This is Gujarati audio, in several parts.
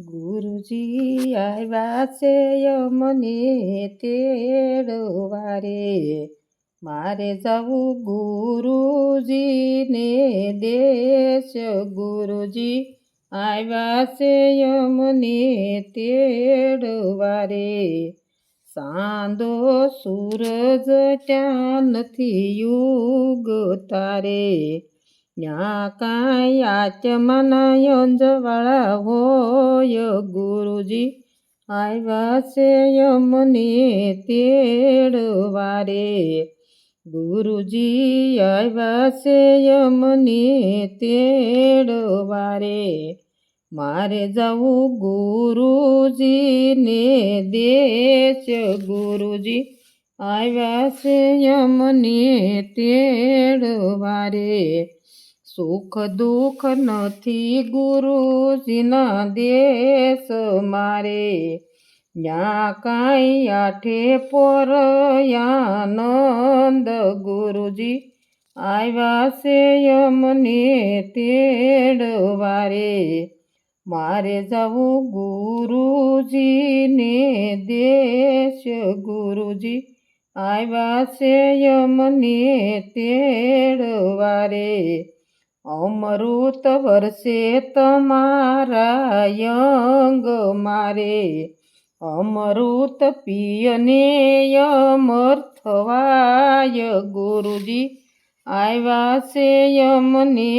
ગુરુજી આવ્યા છે મને તેડવા રે, મારે જવું ગુરુજીને દેશ. ગુરુજી આવ્યા છે મને તેડવા રે, સાંધો સૂરજ ત્યાં નથી યુગતા રે, ન્યા કાંઈ આચમાના અંજવાળા હોય. ગુરુજી આવ્યા છે મને તેડવા રે, ગુરુજી આવ્યા છે મને તેડવા રે, મારે જવું ગુરુજીને દેશ. ગુરુજી આવ્યા છે મને તેડવા રે, સુખ દુઃખ નથી ગુરુજીના દેશ મારે, ન્યા કાંઈ આઠે પર આનંદ. ગુરુજી આવ્યા છે મને તેડવા રે, મારે જવું ગુરુજીને દેશ. ગુરુજી આવ્યા છે મને તેડવા રે, અમૃત વરસે તમારા અંગ મારે, અમૃત પિયને અમર થવાય. ગુરુજી આવ્યા છે મને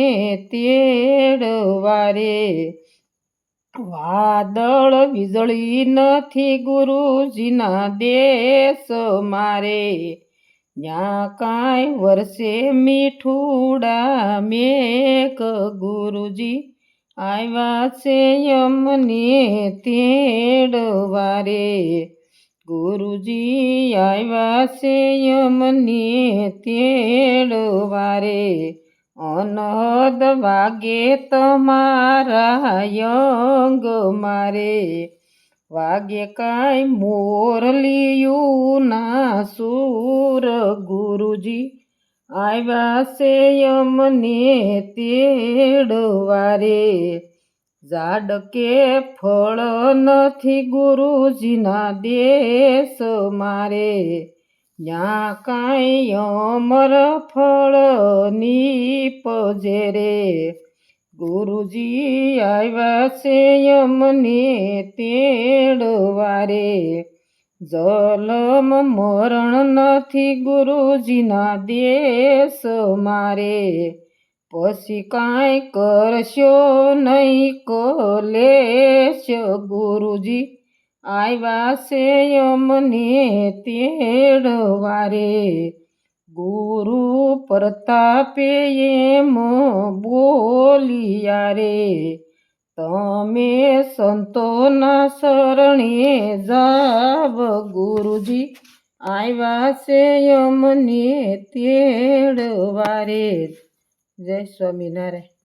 તેડવા રે, વાદળ વીજળી નથી ગુરુજીના દેશ મારે, ન્યા કાંઈ વરસે મીઠુડા મેઘ. ગુરુજી આવ્યા છે મને તેડવા રે, ગુરુજી આવ્યા છે મને તેડવા રે, અનહદ વાગે તમારા અંગ મારે, વાગે કાંઈ મોરલિયું ના સૂર. ગુરુજી આવ્યા છે મને તેડવા રે, ઝાડકે ફળ નથી ગુરુજીના દેશ મારે, ન્યા કાંઈ અમર ફળ નીપજે રે. ગુરુજી આવ્યા છે મને તેડવા રે, જલમ મરણ નથી ગુરુજીના દેશ મારે, પછી કાંઈ કરશો નહીં કલેશ. ગુરુજી આવ્યા છે મને તેડવા રે, ગુરુ પ્રતાપે એમ બોલિયા રે, તમે સંતોના શરણે જાવ. ગુરુજી આવ્યા છે મને તેડવા રે. જય સ્વામિનારાયણ.